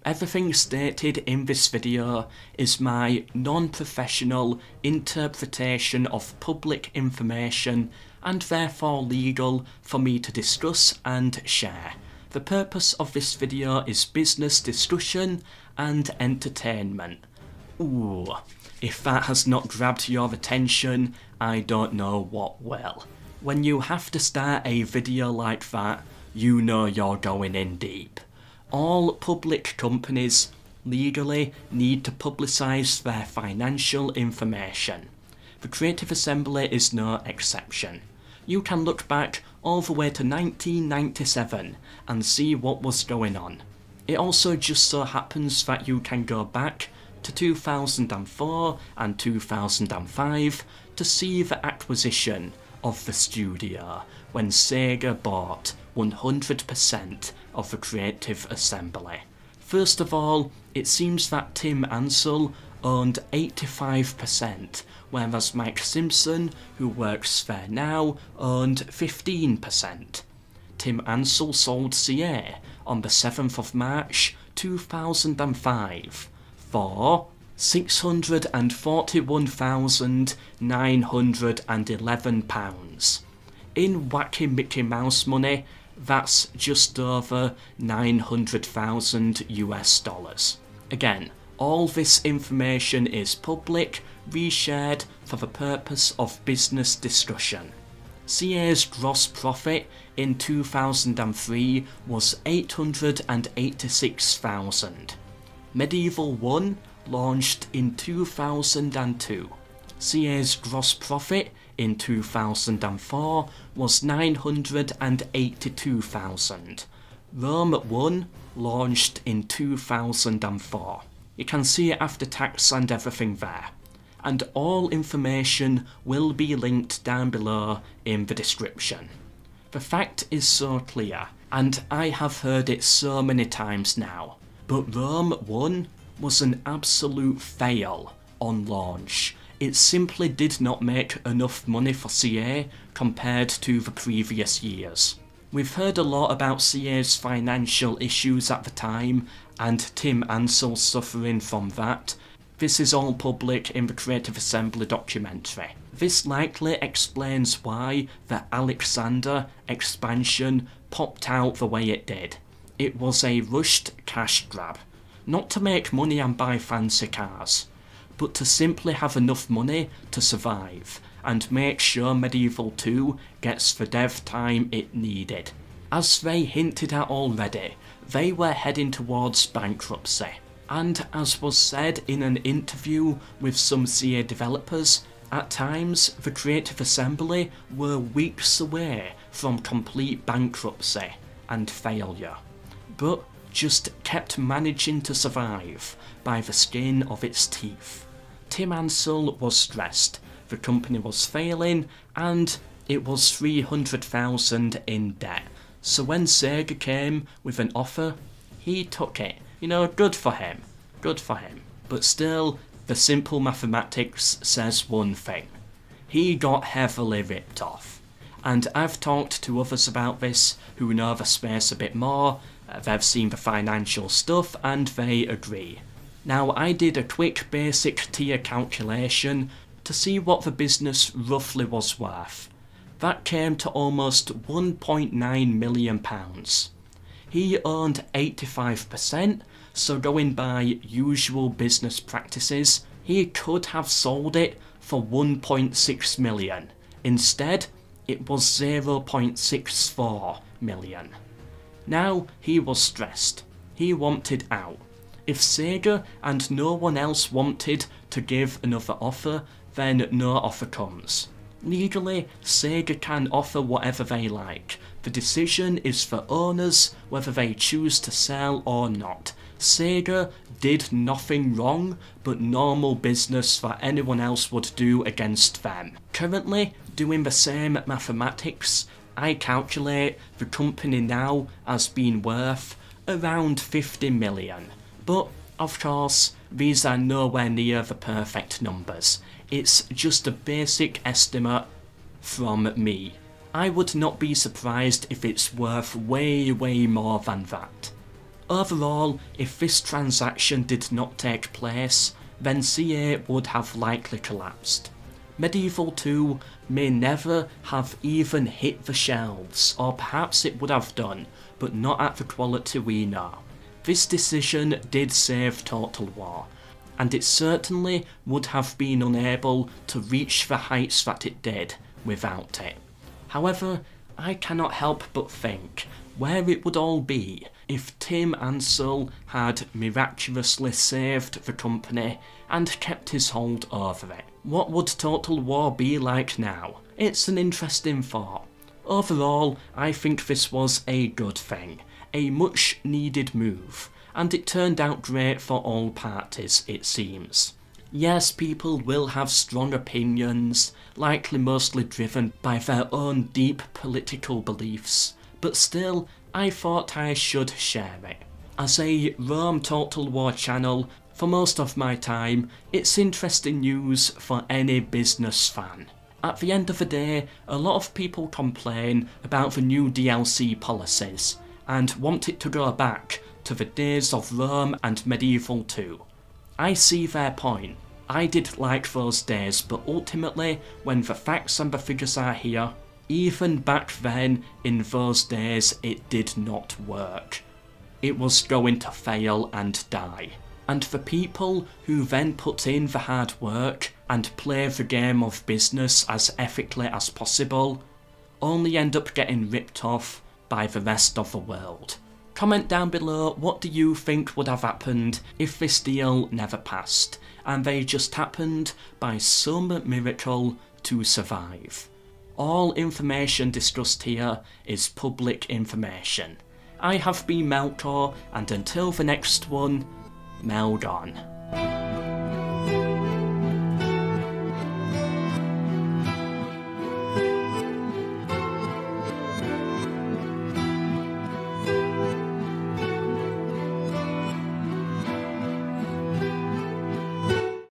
Everything stated in this video is my non-professional interpretation of public information and therefore legal for me to discuss and share. The purpose of this video is business discussion and entertainment. Ooh, if that has not grabbed your attention, I don't know what will. When you have to start a video like that, you know you're going in deep. All public companies legally need to publicise their financial information. The Creative Assembly is no exception. You can look back all the way to 1997 and see what was going on. It also just so happens that you can go back to 2004 and 2005 to see the acquisition of the studio when Sega bought 100% of the Creative Assembly. First of all, it seems that Tim Ansell owned 85%, whereas Mike Simpson, who works there now, owned 15%. Tim Ansell sold CA on the 7th of March 2005 for £641,911. In wacky Mickey Mouse money, that's just over 900,000 US dollars. Again, all this information is public, reshared for the purpose of business discussion. CA's gross profit in 2003 was 886,000. Medieval 1 launched in 2002. CA's gross profit in 2004 was 982,000. Rome 1 launched in 2004. You can see it after tax and everything there. And all information will be linked down below in the description. The fact is so clear, and I have heard it so many times now, but Rome 1 was an absolute fail on launch. It simply did not make enough money for CA compared to the previous years. We've heard a lot about CA's financial issues at the time, and Tim Ansell suffering from that. This is all public in the Creative Assembly documentary. This likely explains why the Alexander expansion popped out the way it did. It was a rushed cash grab. Not to make money and buy fancy cars, but to simply have enough money to survive and make sure Medieval 2 gets the dev time it needed. As they hinted at already, they were heading towards bankruptcy. And as was said in an interview with some CA developers, at times the Creative Assembly were weeks away from complete bankruptcy and failure, but just kept managing to survive by the skin of its teeth. Tim Ansell was stressed, the company was failing, and it was 300,000 in debt. So when Sega came with an offer, he took it. You know, good for him. Good for him. But still, the simple mathematics says one thing. He got heavily ripped off. And I've talked to others about this who know the space a bit more. They've seen the financial stuff and they agree. Now, I did a quick basic tier calculation to see what the business roughly was worth. That came to almost £1.9 million. He owned 85%, so going by usual business practices, he could have sold it for 1.6 million. Instead, it was 0.64 million. Now he was stressed. He wanted out. If Sega and no one else wanted to give another offer, then no offer comes. Legally, Sega can offer whatever they like. The decision is for owners whether they choose to sell or not. Sega did nothing wrong but normal business that anyone else would do against them. Currently, doing the same mathematics, I calculate the company now as being worth around 50 million. But, of course, these are nowhere near the perfect numbers. It's just a basic estimate from me. I would not be surprised if it's worth way more than that. Overall, if this transaction did not take place, then CA would have likely collapsed. Medieval 2 may never have even hit the shelves, or perhaps it would have done, but not at the quality we know. This decision did save Total War, and it certainly would have been unable to reach the heights that it did without it. However, I cannot help but think where it would all be if Tim Ansell had miraculously saved the company and kept his hold over it. What would Total War be like now? It's an interesting thought. Overall, I think this was a good thing, a much needed move, and it turned out great for all parties, it seems. Yes, people will have strong opinions, likely mostly driven by their own deep political beliefs, but still, I thought I should share it. As a Rome Total War channel, for most of my time, it's interesting news for any business fan. At the end of the day, a lot of people complain about the new DLC policies, and want it to go back to the days of Rome and Medieval 2. I see their point. I did like those days, but ultimately, when the facts and the figures are here, even back then, in those days, it did not work. It was going to fail and die. And the people who then put in the hard work and play the game of business as ethically as possible, only end up getting ripped off by the rest of the world. Comment down below, what do you think would have happened if this deal never passed, and they just happened by some miracle to survive. All information discussed here is public information. I have been Melkor, and until the next one, Mel gone.